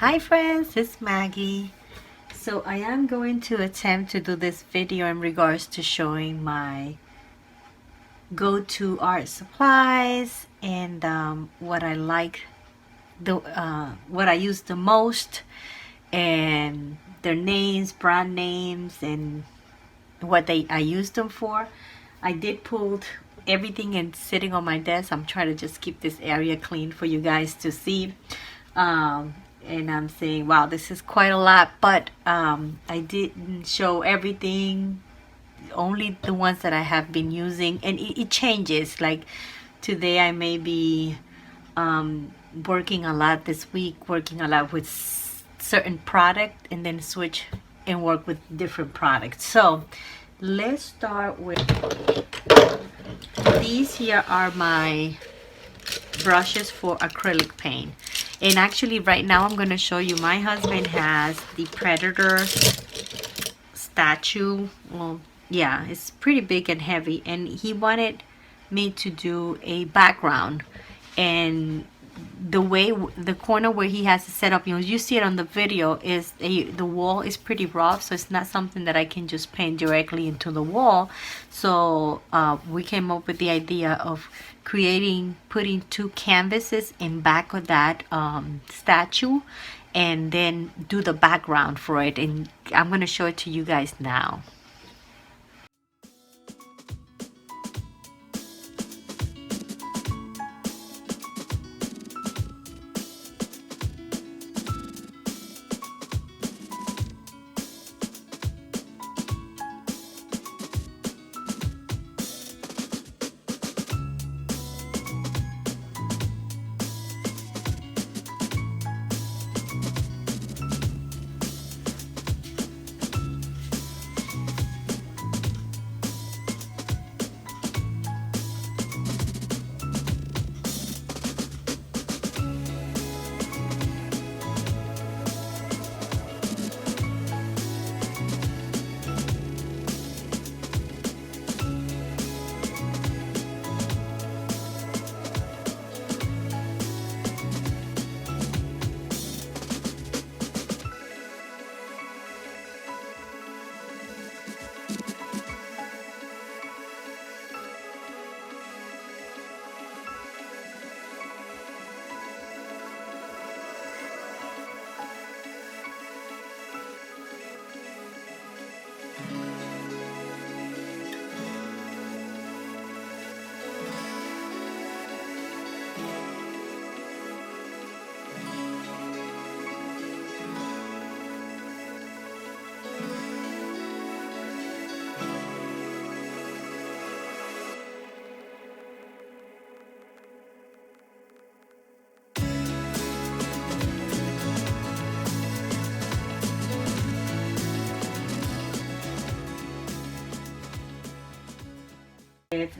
Hi friends, it's Maggie. So I am going to attempt to do this video in regards to showing my go-to art supplies and what I like, what I use the most, and their names, brand names, and what I use them for. I did pull everything and sitting on my desk. I'm trying to just keep this area clean for you guys to see. And I'm saying, wow, this is quite a lot, but I didn't show everything, only the ones that I have been using, and it changes. Like today I may be working a lot, this week working a lot with certain product, and then switch and work with different products. So let's start with these. Here are my brushes for acrylic paint. And actually right now I'm going to show you, my husband has the Predator statue. Well, yeah, it's pretty big and heavy, and he wanted me to do a background. And the way, the corner where he has it set up, you see it on the video, is the wall is pretty rough, so it's not something that I can just paint directly into the wall. So we came up with the idea of putting two canvases in back of that statue, and then do the background for it, and I'm going to show it to you guys now.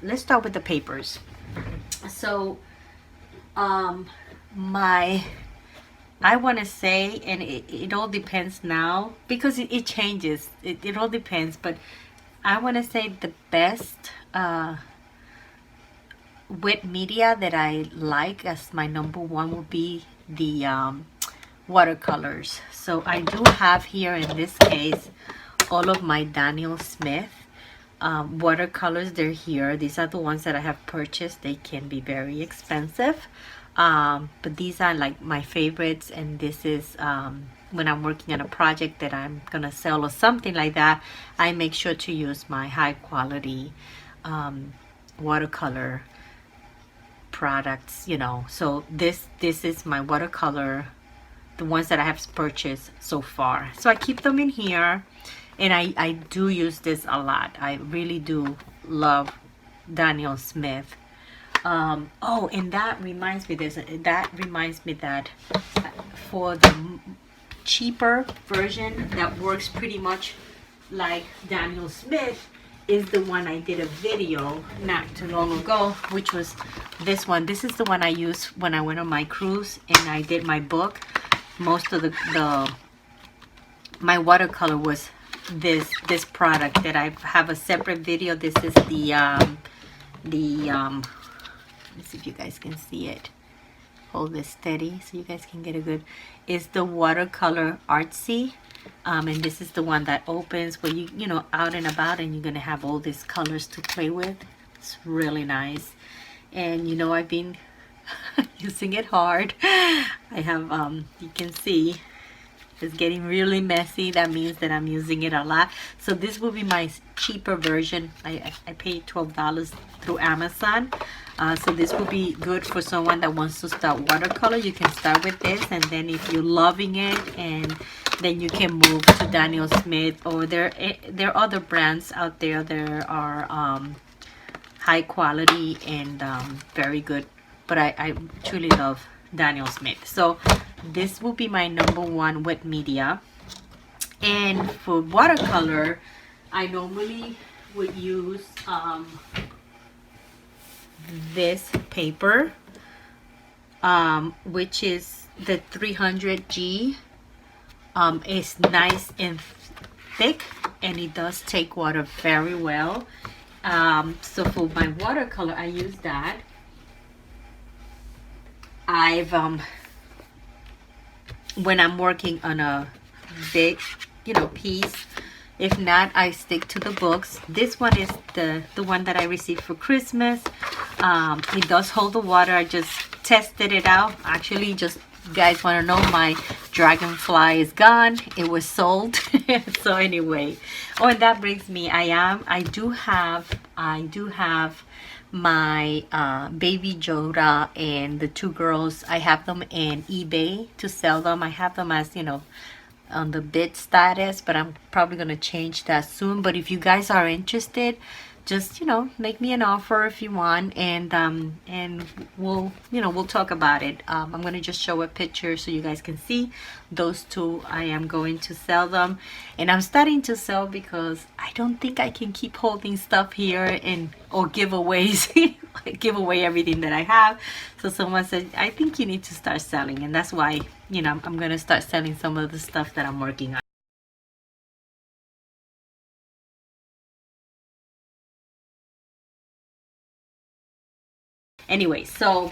Let's start with the papers. So I want to say, and it all depends now, because it changes, it all depends, but I want to say the best wet media that I like as my number one would be the watercolors. So I do have here in this case all of my Daniel Smith watercolors. They're here. These are the ones that I have purchased. They can be very expensive, but these are like my favorites. And this is when I'm working on a project that I'm gonna sell or something like that, I make sure to use my high quality watercolor products, so this is my watercolor, the ones that I have purchased so far. So I keep them in here, and I do use this a lot. I really do love Daniel Smith. Oh, and that reminds me that for the cheaper version that works pretty much like Daniel Smith is the one I did a video not too long ago, which was this one. This is the one I used when I went on my cruise and I did my book. Most of my watercolor was this product that I have a separate video. This is the let me see if you guys can see it. hold this steady so you guys can get a good, is the Watercolor Artsy. And this is the one that opens where you know, out and about, and you're gonna have all these colors to play with. It's really nice. And you know, I've been using it hard. I have you can see it's getting really messy. That means that I'm using it a lot. So this will be my cheaper version. I paid $12 through Amazon. So this will be good for someone that wants to start watercolor. You can start with this, and then if you're loving it, and then you can move to Daniel Smith, or there are other brands out there. There are high quality and very good, but I truly love Daniel Smith. So this will be my #1 wet media. And for watercolor, I normally would use this paper, which is the 300G. It's nice and thick, and it does take water very well. So for my watercolor, I use that. I've when I'm working on a big, you know, piece. If not, I stick to the books. This one is the one that I received for Christmas. It does hold the water. I just tested it out. Actually, just you guys want to know, my dragonfly is gone. It was sold. So anyway, oh, and that brings me, I do have my baby Yoda and the two girls. I have them in eBay to sell them. I have them as, you know, on the bid status, but I'm probably gonna change that soon. But if you guys are interested, just, you know, make me an offer if you want, and we'll, you know, we'll talk about it. I'm gonna just show a picture so you guys can see those two. I am going to sell them, and I'm starting to sell because I don't think I can keep holding stuff here or giveaways. Give away everything that I have. So someone said, I think you need to start selling, and that's why, you know, I'm gonna start selling some of the stuff that I'm working on. Anyway, so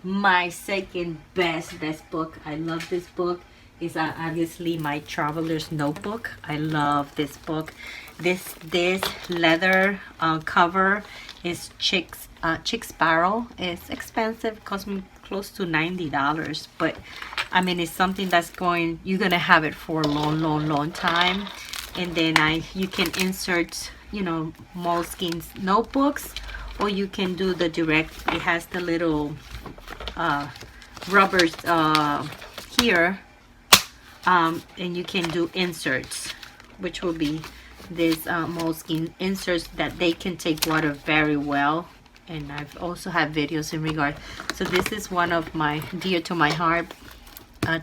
my second best book, I love this book, is obviously my Traveler's Notebook. I love this book. This leather cover is Chick Sparrow. It's expensive, cost me close to $90, but I mean, it's something that's you're gonna have it for a long time. And then you can insert, you know, Moleskin's notebooks, or you can do the direct. It has the little rubbers here, and you can do inserts, which will be this Moleskin inserts that they can take water very well. And I've also had videos in regard. So this is one of my dear to my heart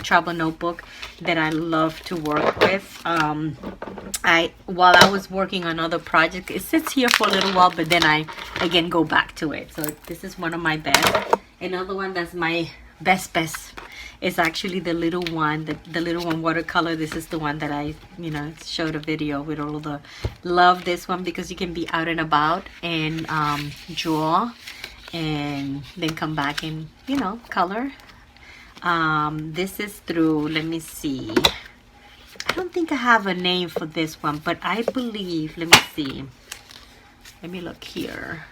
travel notebook that I love to work with. While I was working on other projects, it sits here for a little while, but then I again go back to it. So this is one of my best. Another one that's my best is actually the little one, the little one watercolor. This is the one that I, you know, showed a video with all the love. This one because you can be out and about and draw, and then come back and, you know, color. This is through, let me see, I don't think I have a name for this one, but I believe, let me see, let me look here.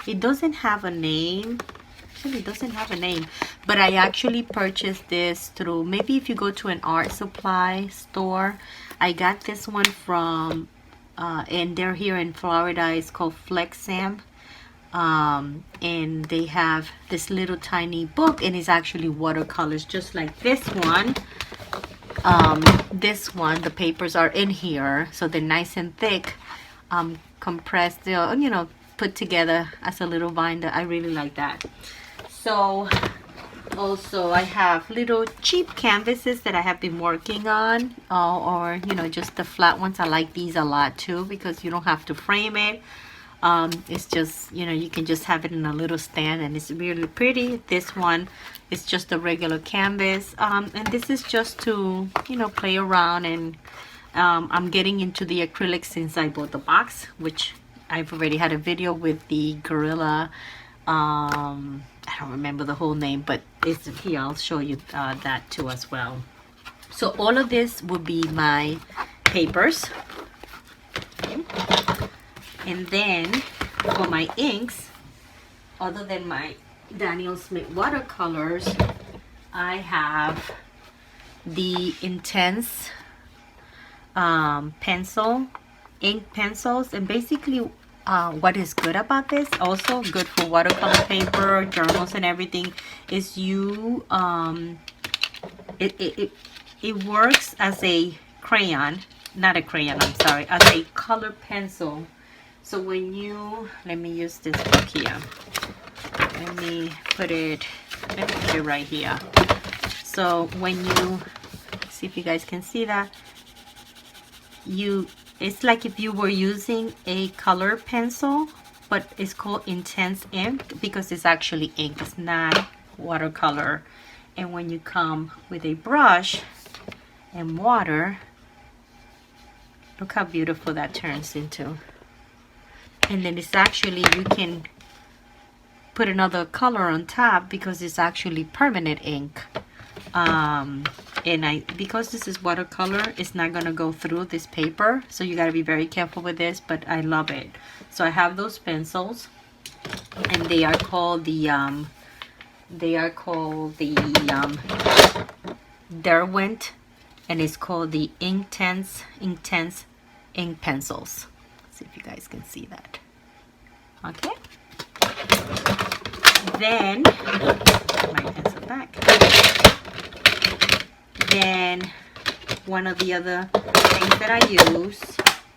It doesn't have a name. Actually, it doesn't have a name, but I actually purchased this through, maybe if you go to an art supply store. I got this one from and they're here in Florida. It's called Flexam. And they have this little tiny book, and it's actually watercolors just like this one. This one, the papers are in here, so they're nice and thick, compressed, you know, put together as a little binder. I really like that. So also I have little cheap canvases that I have been working on, or you know, just the flat ones. I like these a lot too because you don't have to frame it. It's just, you know, you can just have it in a little stand, and it's really pretty. This one is just a regular canvas, and this is just to, you know, play around. And I'm getting into the acrylic since I bought the box, which I've already had a video with the Gorilla I don't remember the whole name, but it's here. I'll show you that too as well. So all of this will be my papers. Okay. And then for my inks, other than my Daniel Smith watercolors, I have the Intense ink pencils. And basically what is good about this, also good for watercolor paper, journals and everything, is you it works as a crayon, not a crayon, I'm sorry, as a color pencil. So when you, let me use this book here. Let me put it right here. So when you, see if you guys can see that, it's like if you were using a color pencil, but it's called Intense ink because it's actually ink, it's not watercolor. And when you come with a brush and water, look how beautiful that turns into. And then it's actually, you can put another color on top because it's actually permanent ink. And because this is watercolor, it's not gonna go through this paper, so you got to be very careful with this, but I love it. So I have those pencils, and they are called the Derwent, and it's called the Intense ink pencils. Let's see if you guys can see that. Okay, then my pencil back. Then one of the other things that I use,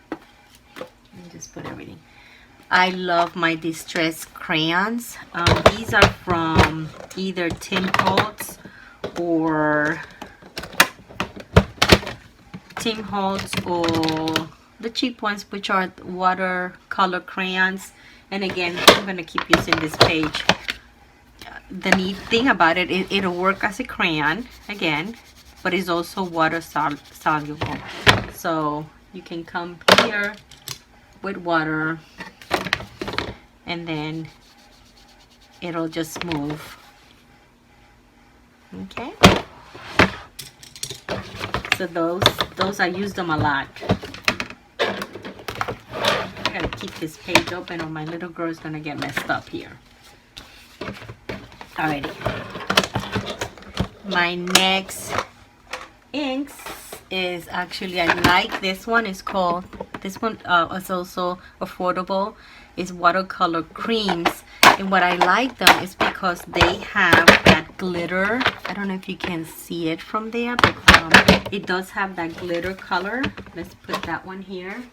let me just put everything. I love my distress crayons. These are from either Tim Holtz or the cheap ones, which are watercolor crayons. And again, I'm going to keep using this page. The neat thing about it, it'll work as a crayon again, but it's also water soluble. So you can come here with water and then it'll just move. Okay, so those I use them a lot. I gotta keep this page open or my little girl is gonna get messed up here. Alrighty, my next inks is actually, I like this one. It's called, this one is also affordable, is watercolor creams. And what I like them is because they have that glitter. I don't know if you can see it from there, but it does have that glitter color. Let's put that one here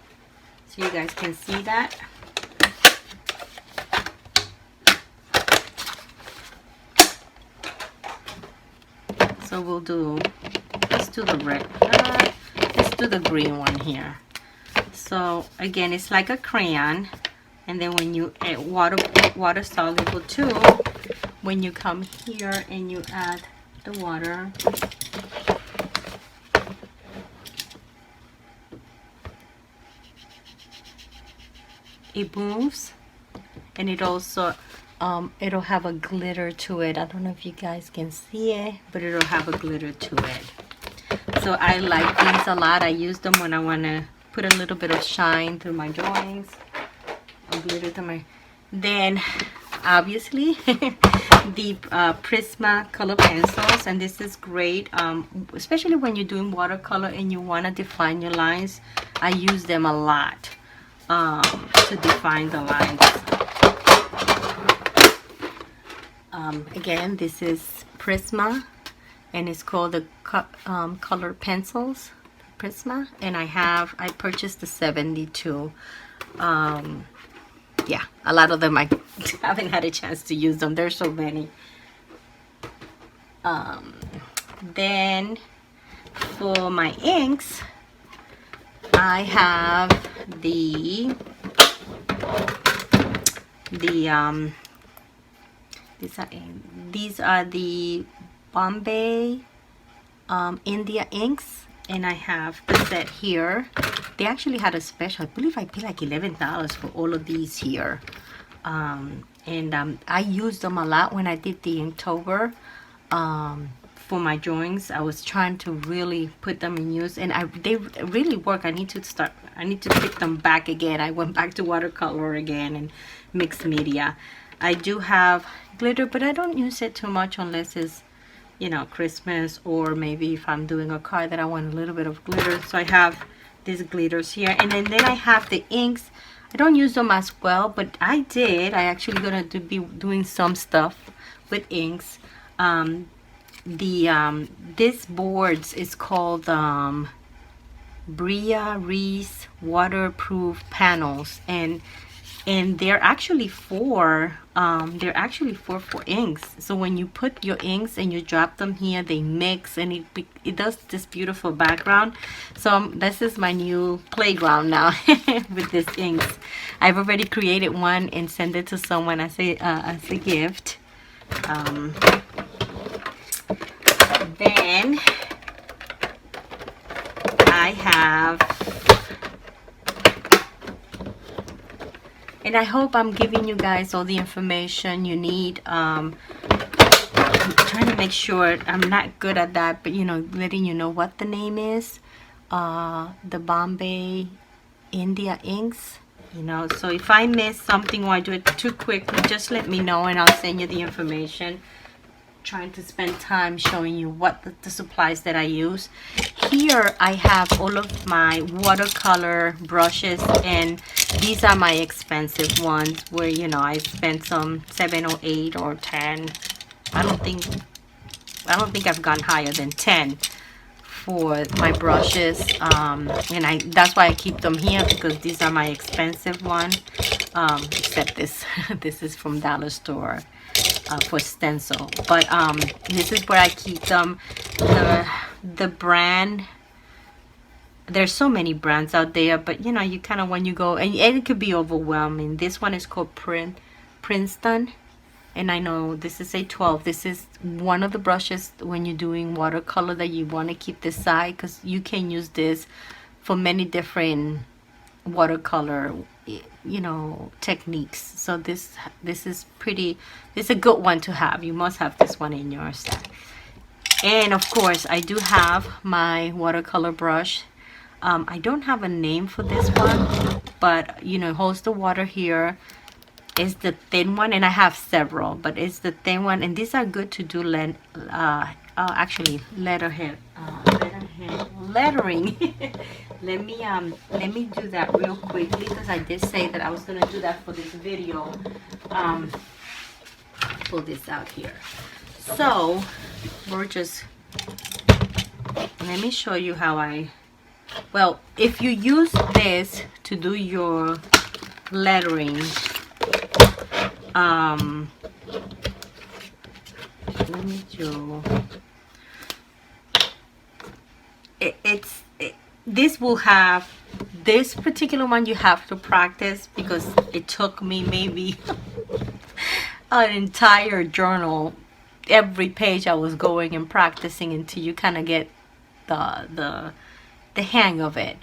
so you guys can see that. So we'll do, let's do the red, let's do the green one here. So again, it's like a crayon, and then when you add water soluble too, when you come here and you add the water, it moves, and it also it'll have a glitter to it. I don't know if you guys can see it, but it'll have a glitter to it. So I like these a lot. I use them when I want to put a little bit of shine through my drawings, or glitter to my, then obviously the Prisma color pencils, and this is great, especially when you're doing watercolor and you want to define your lines. I use them a lot to define the lines. Again, this is Prisma, and it's called the color pencils, Prisma, and I purchased the 72. Yeah, a lot of them I haven't had a chance to use them. There's so many. Then for my inks, I have these are the Bombay India inks, and I have the set here. They actually had a special, I believe I paid like $11 for all of these here. and I used them a lot when I did the Inktober for my drawings. I was trying to really put them in use, and they really work. I need to pick them back again. I went back to watercolor again and mixed media. I do have glitter, but I don't use it too much unless it's, you know, Christmas, or maybe if I'm doing a card that I want a little bit of glitter. So I have these glitters here, and then I have the inks. I don't use them as well, but I actually gonna be doing some stuff with inks. This boards is called Bria Reese waterproof panels, and they're actually for inks. So when you put your inks and you drop them here, they mix, and it does this beautiful background. So this is my new playground now with these inks. I've already created one and sent it to someone as a gift. Then I have, and I hope I'm giving you guys all the information you need. I'm trying to make sure, I'm not good at that, but you know, letting you know what the name is. The Bombay India inks, you know. So if I miss something or I do it too quickly, just let me know and I'll send you the information. Trying to spend time showing you what the supplies that I use. Here I have all of my watercolor brushes, and these are my expensive ones where, you know, I spent some 7 or 8 or 10. I don't think I've gone higher than 10 for my brushes, and that's why I keep them here, because these are my expensive ones, except this this is from Dollar Store. For stencil, but this is where I keep them. The brand, there's so many brands out there, but you know, you kind of, when you go, and it could be overwhelming. This one is called Princeton, and I know this is a 12. This is one of the brushes when you're doing watercolor that you want to keep this side, because you can use this for many different watercolor, you know, techniques. So this is pretty, it's a good one to have. You must have this one in your set. And of course I do have my watercolor brush. I don't have a name for this one, but you know, it holds the water here. It's the thin one, and I have several, but it's the thin one, and these are good to do actually lettering. let me do that real quickly, because I did say that I was gonna do that for this video. Pull this out here. So we're just, let me show you how well, if you use this to do your lettering, let me do this will have, this particular one you have to practice, because it took me maybe an entire journal. Every page I was going and practicing until you kind of get the hang of it.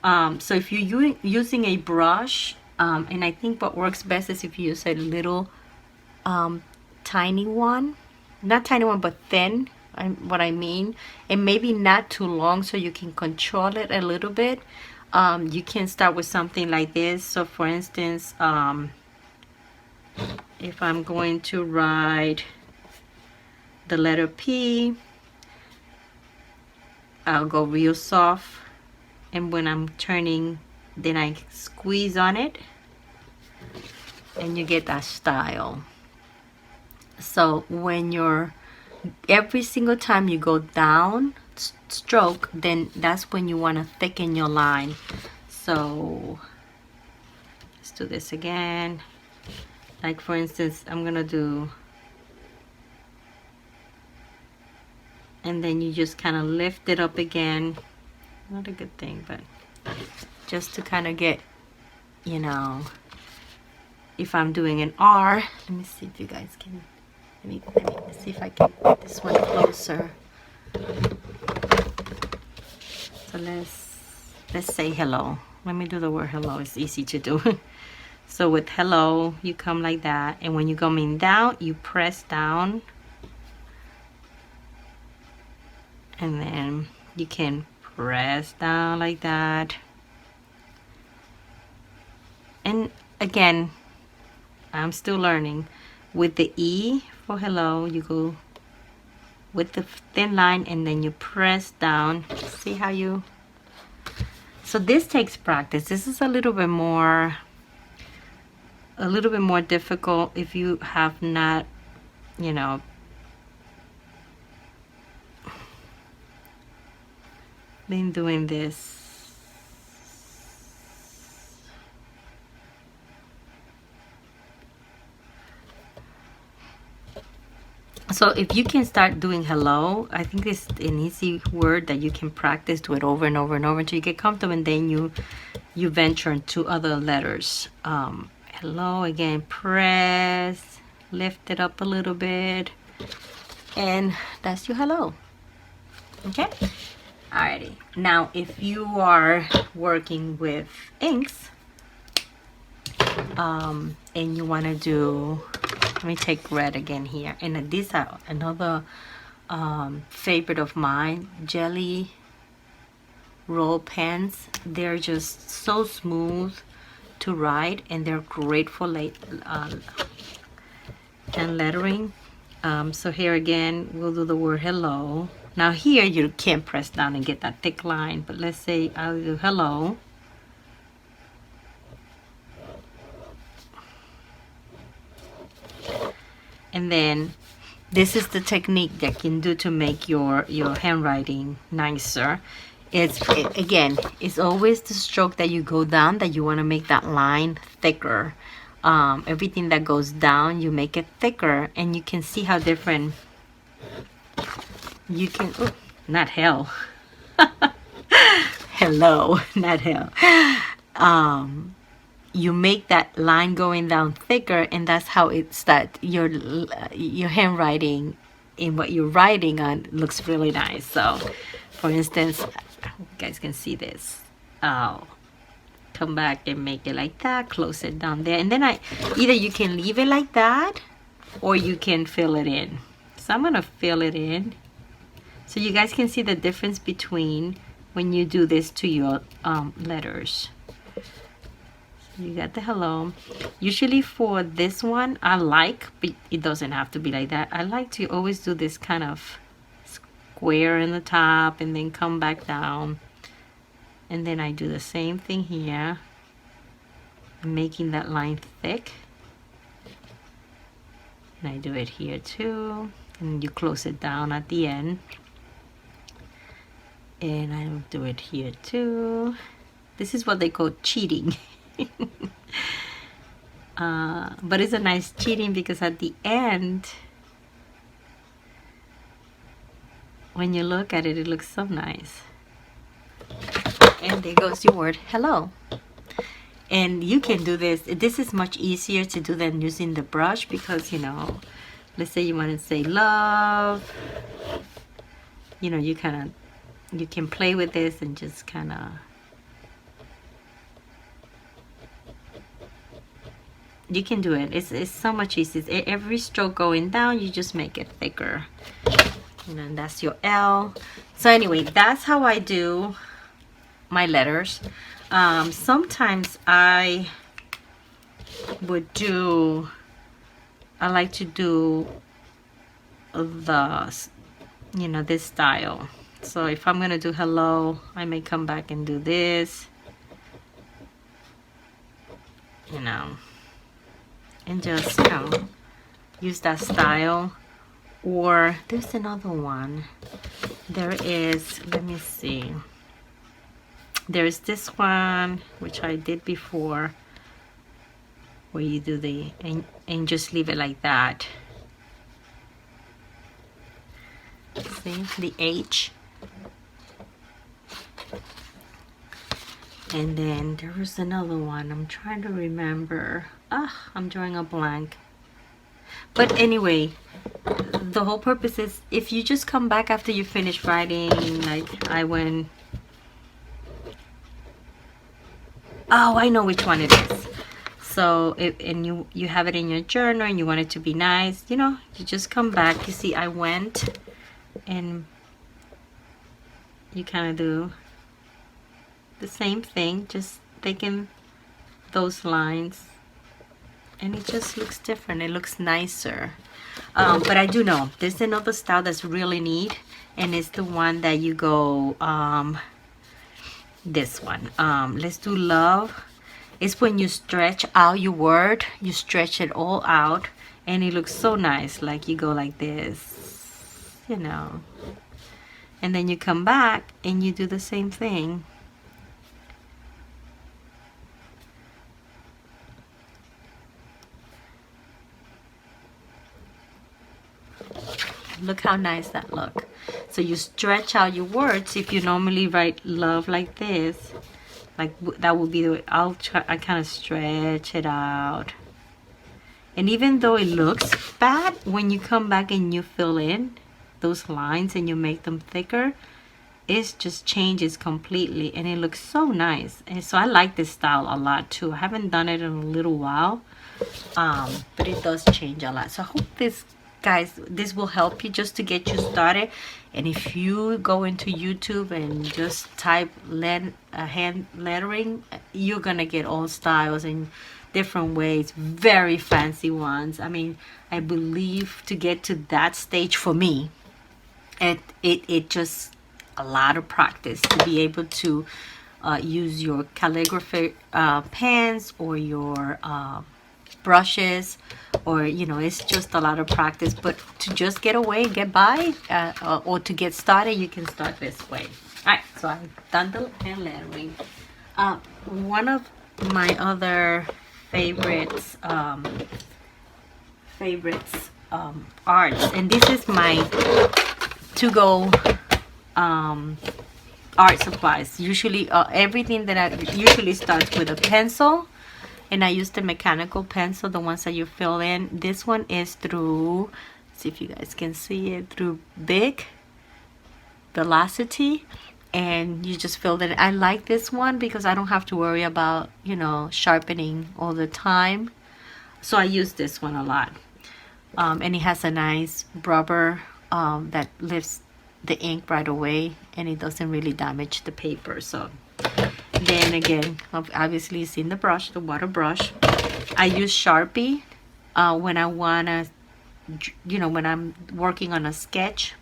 So if you're using a brush, and I think what works best is if you use a little tiny one, not tiny one but thin, what I mean, and maybe not too long, so you can control it a little bit. You can start with something like this. So for instance, if I'm going to write the letter P, I'll go real soft, and when I'm turning, then I squeeze on it, and you get that style. So when you're, every single time you go down stroke, then that's when you want to thicken your line. So let's do this again. Like for instance, I'm gonna do, and then you just kind of lift it up again. Not a good thing, but just to kind of get, you know, if I'm doing an R, let me see if you guys can, let me see if I can put this one closer. So let's say hello. Let me do the word hello. It's easy to do. So with hello, you come like that, and when you're coming down, you press down, and then you can press down like that. And again, I'm still learning. With the E for hello, you go with the thin line and then you press down. See how you... So this takes practice. This is a little bit more difficult if you have not, you know, been doing this. So if you can start doing hello, I think it's an easy word that you can practice, do it over and over and over until you get comfortable, and then you venture into other letters. Hello, again, press, lift it up a little bit, and that's your hello. Okay? Alrighty. Now, if you are working with inks, and you want to do, let me take red again here, and these are another favorite of mine, jelly roll pens. They're just so smooth to write, and they're great for and lettering. So here again, we'll do the word hello. Now here you can't press down and get that thick line, but let's say I'll do hello. And then this is the technique that you can do to make your handwriting nicer. Again, it's always the stroke that you go down that you want to make that line thicker. Everything that goes down, you make it thicker, and you can see how different you can... Oh, not hell. Hello, not hell. You make that line going down thicker, and that's how it starts. Your handwriting in what you're writing on looks really nice. So for instance, you guys can see this. I'll come back and make it like that, close it down there, and then either you can leave it like that or you can fill it in. So I'm gonna fill it in so you guys can see the difference between when you do this to your letters. You got the hello. Usually for this one, but it doesn't have to be like that. I like to always do this kind of square in the top and then come back down. And then I do the same thing here, making that line thick. And I do it here too. And you close it down at the end. And I will do it here too. This is what they call cheating. But it's a nice cheating because at the end, when you look at it, it looks so nice. And there goes your word hello. And you can do this. This is much easier to do than using the brush because, you know, let's say you want to say love. You know, you can play with this and just kind of... You can do it. It's so much easier. Every stroke going down, you just make it thicker. You know, and that's your L. So anyway, that's how I do my letters. Sometimes I like to do the, you know, this style. So if I'm gonna do hello, I may come back and do this, you know, and just, you know, use that style. Or there's another one. There is, let me see. There's this one, which I did before, where you do the, and just leave it like that. See, the H. And then there was another one. I'm trying to remember. I'm drawing a blank. But anyway, the whole purpose is if you just come back after you finish writing, like I went... Oh, I know which one it is. So and you have it in your journal and you want it to be nice, you know, you just come back. You see, I went and you kind of do the same thing, just taking those lines, and it just looks different. It looks nicer. But I do know there's another style that's really neat, and it's the one that you go this one. Let's do love. It's when you stretch out your word, you stretch it all out, and it looks so nice. Like you go like this, you know, and then you come back and you do the same thing. Look how nice that look. So you stretch out your words. If you normally write love like this, like that would be the way I kind of stretch it out. And even though it looks bad, when you come back and you fill in those lines and you make them thicker, it just changes completely, and it looks so nice. And so I like this style a lot too. I haven't done it in a little while, but it does change a lot. So I hope this, guys, this will help you just to get you started. And if you go into YouTube and just type hand lettering, you're gonna get all styles in different ways, very fancy ones. I mean, I believe to get to that stage for me, it just a lot of practice to be able to use your calligraphy pens or your brushes, or you know, it's just a lot of practice. But to just get away, get by, or to get started, you can start this way. All right, so I've done the hand lettering. One of my other favorites arts, and this is my to-go art supplies. Usually everything that I usually starts with a pencil, and I use the mechanical pencil, the ones that you fill in. This one is through, see if you guys can see it, through Big Velocity, and you just fill it. I like this one because I don't have to worry about, you know, sharpening all the time, so I use this one a lot. And it has a nice rubber that lifts the ink right away, and it doesn't really damage the paper. So then again, obviously you've seen the brush, the water brush. I use Sharpie when I wanna, you know, when I'm working on a sketch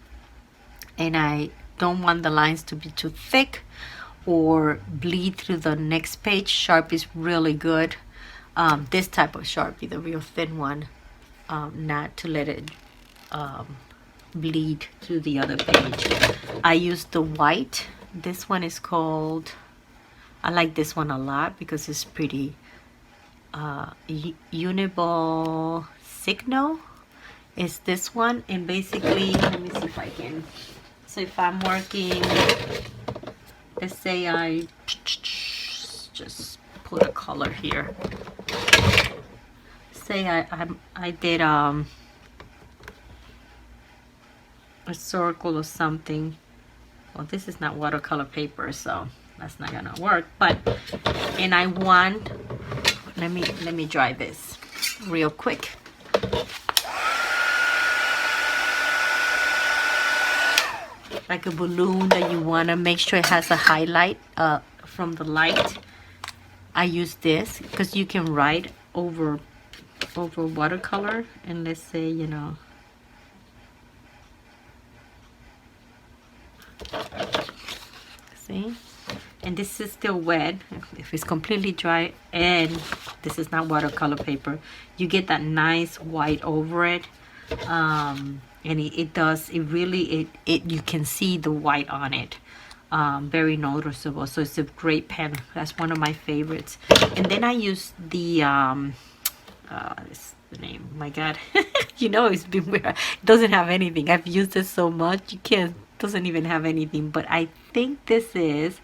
and I don't want the lines to be too thick or bleed through the next page. Sharpie is really good. This type of Sharpie, the real thin one, not to let it bleed to the other page. I use the white. This one is called, I like this one a lot because it's pretty. Uniball Signal is this one, and basically, let me see if I can. So if I'm working, let's say I just put a color here. Say I did a circle or something. Well, this is not watercolor paper, so that's not gonna work. But and I want, let me dry this real quick. Like a balloon that you want to make sure it has a highlight from the light. I use this because you can write over watercolor, and let's say, you know, see, and this is still wet. If it's completely dry and this is not watercolor paper, you get that nice white over it. And it does, it really, you can see the white on it. Very noticeable. So it's a great pen. That's one of my favorites. And then I use the it's the name, my god. You know, it's been weird. It doesn't have anything. I've used it so much, you can't, doesn't even have anything. But I think this is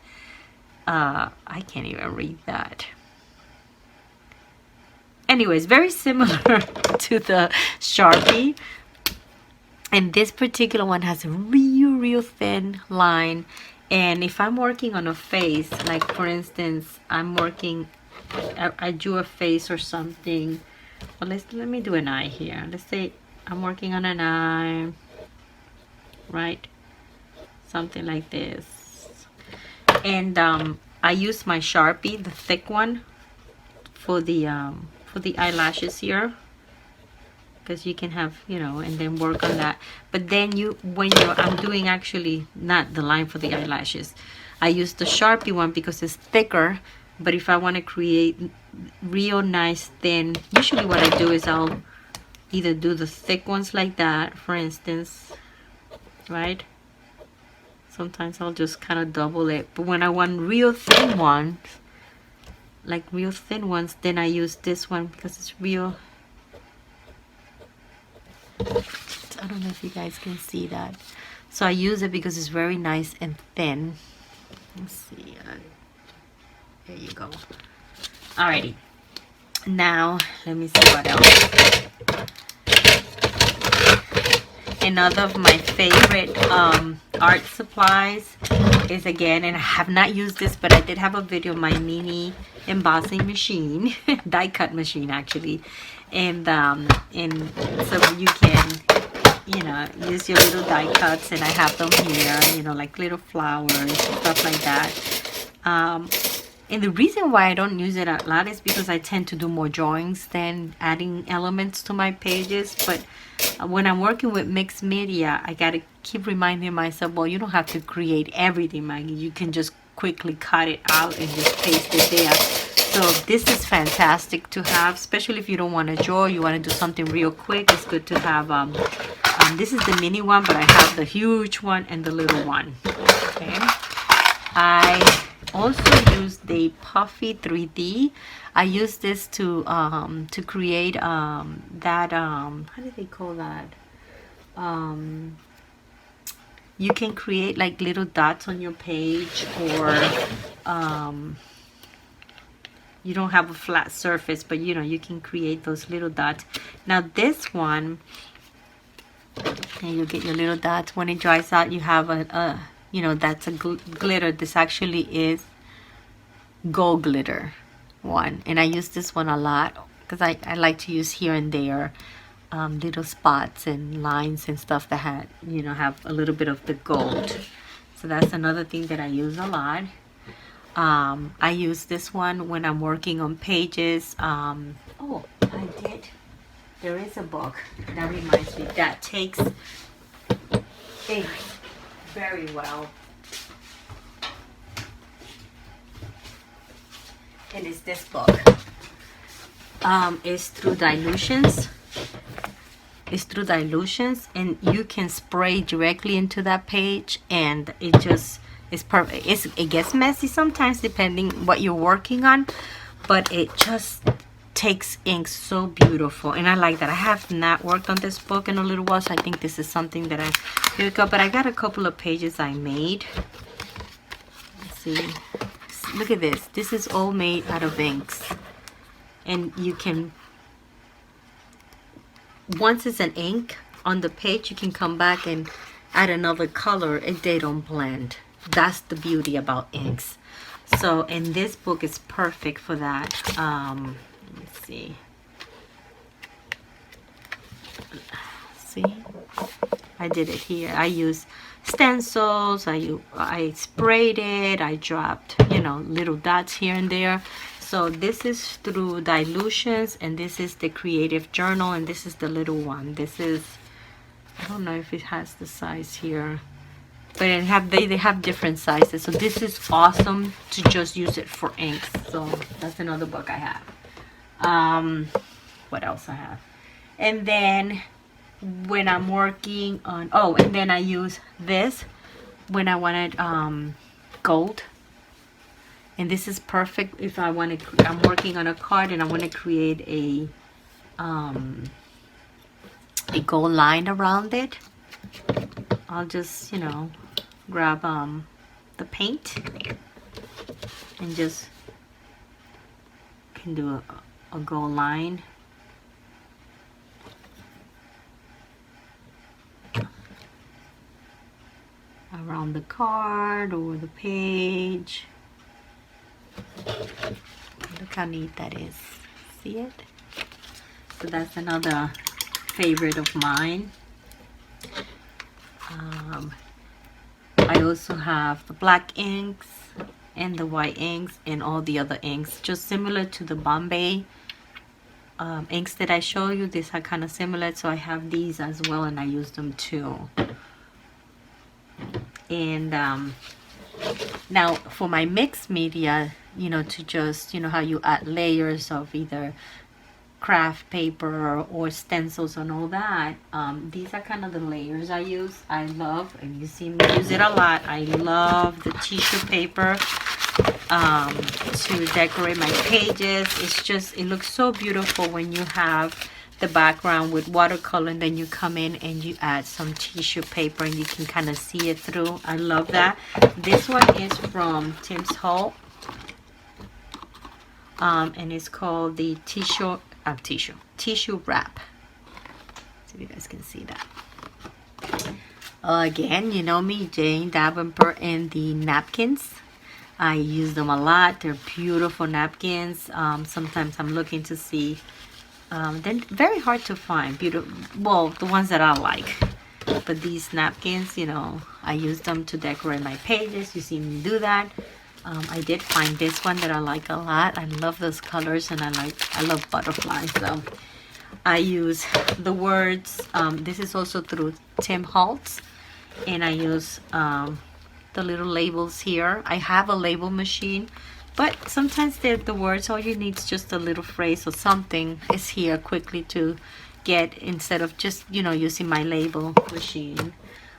I can't even read that. Anyways, very similar to the Sharpie. And this particular one has a real thin line. And if I'm working on a face, like for instance, I'm working I drew a face or something. Well, let me do an eye here. Let's say I'm working on an eye, right? Something like this. And I use my Sharpie, the thick one, for the eyelashes here, because you can have, you know, and then work on that. But then I'm doing actually not the line for the eyelashes. I use the Sharpie one because it's thicker. But if I want to create real nice thin, usually what I do is I'll either do the thick ones like that, for instance, right? Sometimes I'll just kind of double it. But when I want real thin ones, like real thin ones, then I use this one because it's real. I don't know if you guys can see that. So I use it because it's very nice and thin. Let's see. There you go. Alrighty. Now, let me see what else. Another of my favorite art supplies is, again, and I have not used this, but I did have a video of my mini embossing machine, die cut machine actually, and so you can, you know, use your little die cuts, and I have them here, you know, like little flowers and stuff like that. And the reason why I don't use it a lot is because I tend to do more drawings than adding elements to my pages. But when I'm working with mixed media, I gotta keep reminding myself, well, you don't have to create everything, Maggie. You can just quickly cut it out and just paste it there. So this is fantastic to have, especially if you don't want to draw, you want to do something real quick. It's good to have, this is the mini one, but I have the huge one and the little one. Okay. I also use the Puffy 3D. I use this to create that how do they call that? You can create like little dots on your page, or you don't have a flat surface, but you know, you can create those little dots. Now this one, and you get your little dots. When it dries out, you have a you know, that's a glitter. This actually is gold glitter one, and I use this one a lot because I like to use here and there little spots and lines and stuff that had, you know, have a little bit of the gold. So that's another thing that I use a lot. I use this one when I'm working on pages. Oh, I did. There is a book that reminds me that takes ink very well. And it's this book. It's through dilutions. It's through dilutions, and you can spray directly into that page, and it just is perfect. It gets messy sometimes depending what you're working on, but it just takes ink so beautiful, and I like that. I have not worked on this book in a little while, so I think this is something that I pick up. But I got a couple of pages I made. Let's see. Look at this. This is all made out of inks, and you can, once it's an ink on the page, you can come back and add another color and they don't blend. That's the beauty about inks. So, and this book is perfect for that. Let's see. See, I did it here. I used stencils. I sprayed it. I dropped, you know, little dots here and there. So this is through dilutions, and this is the Creative Journal, and this is the little one. This is, I don't know if it has the size here, but they have different sizes. So this is awesome to just use it for inks. So that's another book I have. What else I have? And then when I'm working on, oh, and then I use this when I wanted gold. And this is perfect if I want to, I'm working on a card and I want to create a gold line around it. I'll just, you know, grab the paint and just can do a gold line. Around the card or the page. Look Look how neat that is. See it? So that's another favorite of mine. I also have the black inks and the white inks and all the other inks, just similar to the Bombay inks that I show you. These are kind of similar, so I have these as well, and I use them too. And now for my mixed media, you know, to just, you know, how you add layers of either craft paper or stencils and all that, these are kind of the layers I use. I love, and you see me use it a lot, I love the tissue paper to decorate my pages. It's just, it looks so beautiful when you have the background with watercolor, and then you come in and you add some tissue paper and you can kind of see it through. I love that. This one is from Tim's Hall, and it's called the tissue wrap. So you guys can see that. Again, you know me, Jane Davenport, and the napkins. I use them a lot. They're beautiful napkins. Sometimes I'm looking to see, they're very hard to find, beautiful, well, the ones that I like. But these napkins, you know, I use them to decorate my pages. You see me do that. I did find this one that I like a lot. I love those colors, and I love butterflies. So I use the words. This is also through Tim Holtz, and I use the little labels here. I have a label machine, but sometimes the words, all you need is just a little phrase or something is here quickly to get, instead of just, you know, using my label machine.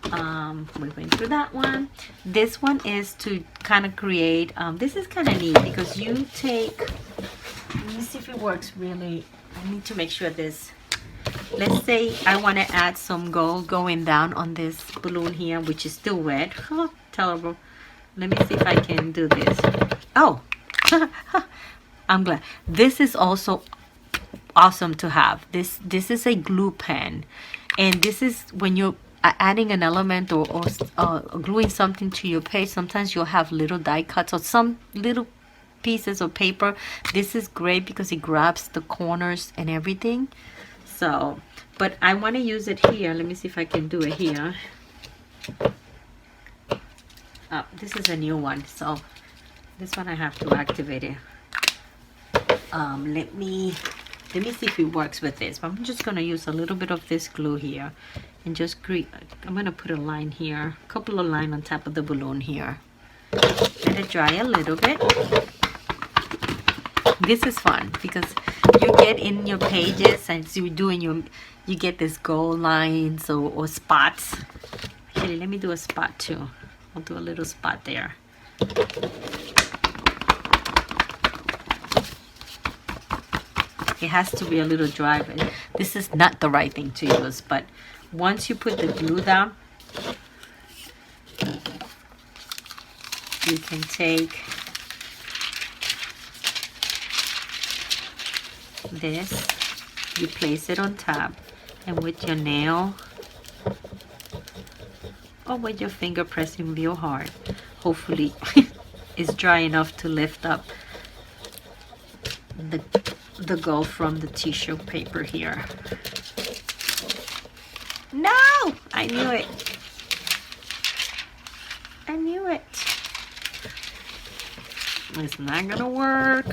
We went through that one. This one is to kind of create, this is kind of neat because you take, let me see if it works really. I need to make sure this, let's say I want to add some gold going down on this balloon here, which is still wet. Oh, terrible. Let me see if I can do this. Oh, I'm glad. This is also awesome to have. This is a glue pen, and this is when you're adding an element or gluing something to your page. Sometimes you'll have little die cuts or some little pieces of paper. This is great because it grabs the corners and everything. So, but I want to use it here. Let me see if I can do it here. This is a new one, so this one I have to activate it. Let me see if it works with this. But I'm just going to use a little bit of this glue here and just create. I'm going to put a line here, a couple of lines on top of the balloon here. Let it dry a little bit. This is fun because you get in your pages and so you get this gold lines or spots. Actually, let me do a spot too. I'll do a little spot there. It has to be a little dry, but this is not the right thing to use. But once you put the glue down, you can take this, you place it on top, and with your nail or with your finger pressing real hard, hopefully it's dry enough to lift up the gold from the tissue paper here. No! I knew it. I knew it. It's not gonna work.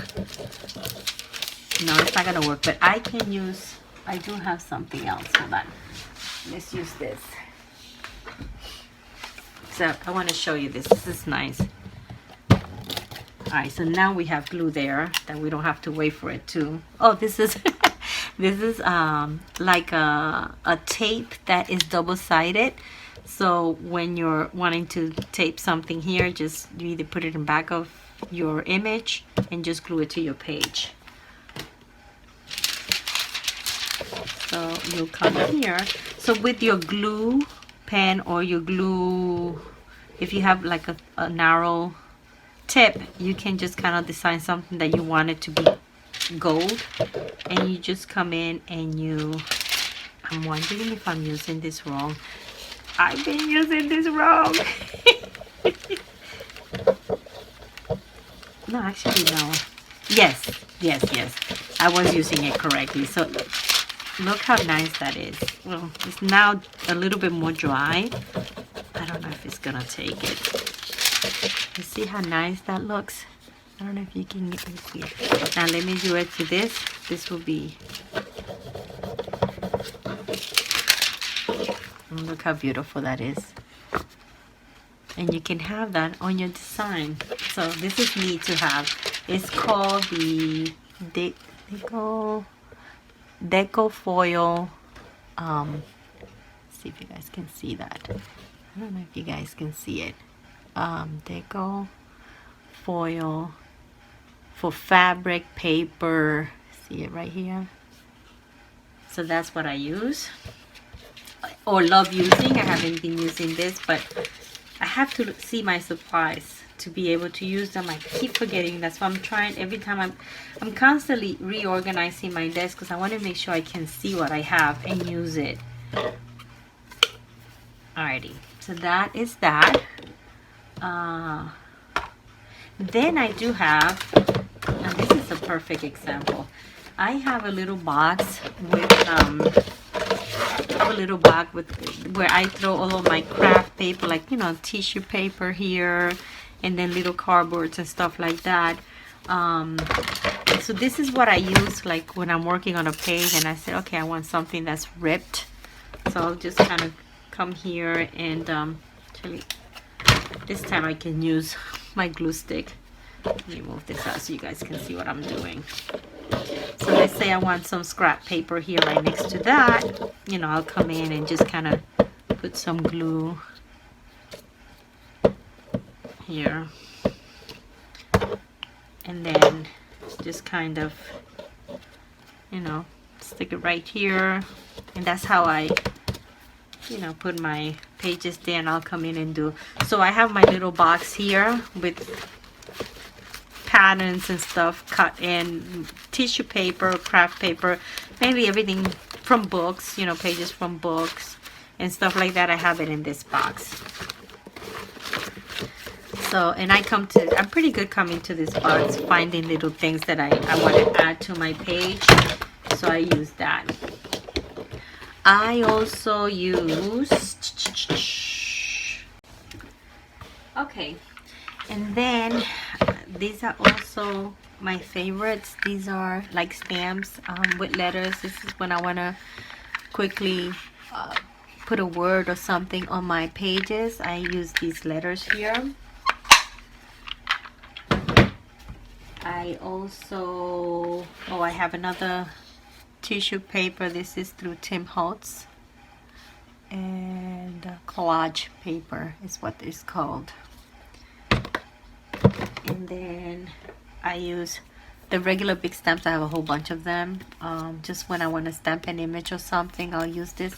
No, it's not gonna work, but I do have something else. Hold on. Let's use this. So I want to show you this. This is nice. Alright, so now we have glue there that we don't have to wait for it to. Oh, this is this is like a tape that is double-sided. So when you're wanting to tape something here, just you either put it in back of your image and just glue it to your page. So you'll come here. So with your glue pen or your glue, if you have like a narrow tip, you can just kind of design something that you want it to be gold, and you just come in and I'm wondering if I'm using this wrong. I've been using this wrong. No, actually no. Yes, Yes, I was using it correctly. So look how nice that is. Well, it's now a little bit more dry. I don't know if it's gonna take it. You see how nice that looks? I don't know if you can see it. Now let me do it to this. This will be... Look how beautiful that is. And you can have that on your design. So this is neat to have. It's called the Deco Foil. See if you guys can see that. I don't know if you guys can see it. Deco Foil for fabric, paper. See it right here? So that's what I use. Or love using. I haven't been using this, but I have to see my supplies to be able to use them. I keep forgetting. That's why I'm trying every time. I'm constantly reorganizing my desk because I want to make sure I can see what I have and use it. Alrighty, so that is that. Then I do have, and this is a perfect example. I have a little box with where I throw all of my craft paper, like, you know, tissue paper here, and then little cardboards and stuff like that. So this is what I use, like when I'm working on a page and I said, okay, I want something that's ripped. So I'll just kind of come here and actually this time I can use my glue stick. Let me move this out so you guys can see what I'm doing. So let's say I want some scrap paper here right next to that. You know, I'll come in and just kind of put some glue here. And then just kind of, you know, stick it right here. And that's how I, you know, put my pages there, and I'll come in and do. So I have my little box here with patterns and stuff cut in, tissue paper, craft paper, mainly everything from books, you know, pages from books and stuff like that. I have it in this box. So, and I'm pretty good coming to this box, finding little things that I want to add to my page. So I use that. I also use, okay, and then these are also my favorites. These are like stamps with letters. This is when I want to quickly put a word or something on my pages. I use these letters here. I also, I have another tissue paper. This is through Tim Holtz, and Collage paper is what it's called. And then I use the regular big stamps. I have a whole bunch of them. Just when I want to stamp an image or something, I'll use this.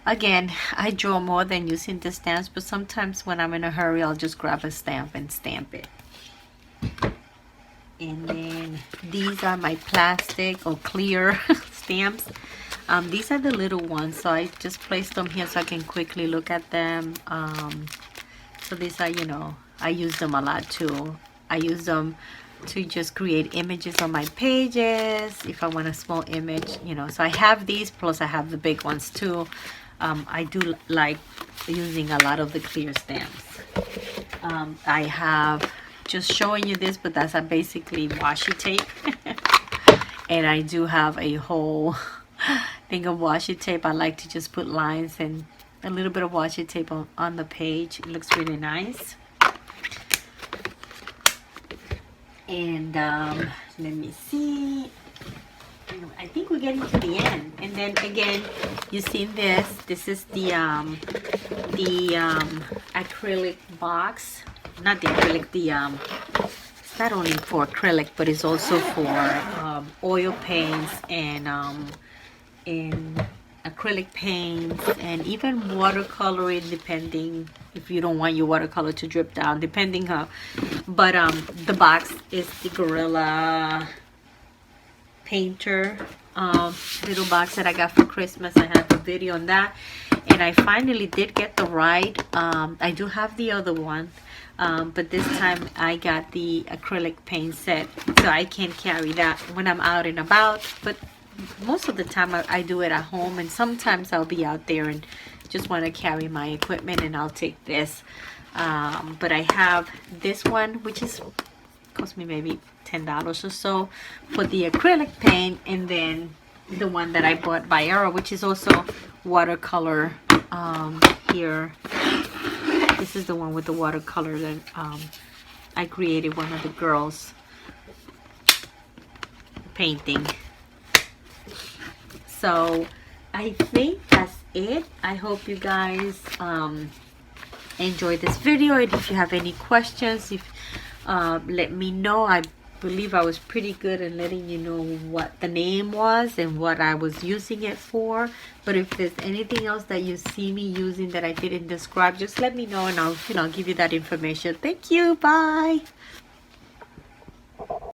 Again, I draw more than using the stamps, but sometimes when I'm in a hurry, I'll just grab a stamp and stamp it. And then these are my plastic or clear stamps. These are the little ones, so I just placed them here so I can quickly look at them. So these are, you know, I use them a lot too. I use them to just create images on my pages if I want a small image, you know. So I have these, plus I have the big ones too. I do like using a lot of the clear stamps. I have just showing you this, but that's basically washi tape. And I do have a whole thing of washi tape. I like to just put lines and a little bit of washi tape on the page. It looks really nice. And let me see, I think we're getting to the end. And then again, you seen this is the acrylic box. Not the acrylic, it's not only for acrylic, but it's also for oil paints and acrylic paints, and even watercoloring, depending if you don't want your watercolor to drip down, depending how. But the box is the Gorilla Painter little box that I got for Christmas. I have a video on that. and I finally did get the right. I do have the other one, but this time I got the acrylic paint set, so I can carry that when I'm out and about. But most of the time I do it at home, and sometimes I'll be out there and just want to carry my equipment, and I'll take this. But I have this one, which is cost me maybe $10 or so for the acrylic paint, and then the one that I bought by Arrow, which is also watercolor. Here, this is the one with the watercolor that I created one of the girls painting. So I think that's it. I hope you guys enjoyed this video, and if you have any questions, let me know. I believe I was pretty good in letting you know what the name was and what I was using it for. But if there's anything else that you see me using that I didn't describe, just let me know, and I'll give you that information. Thank you. Bye.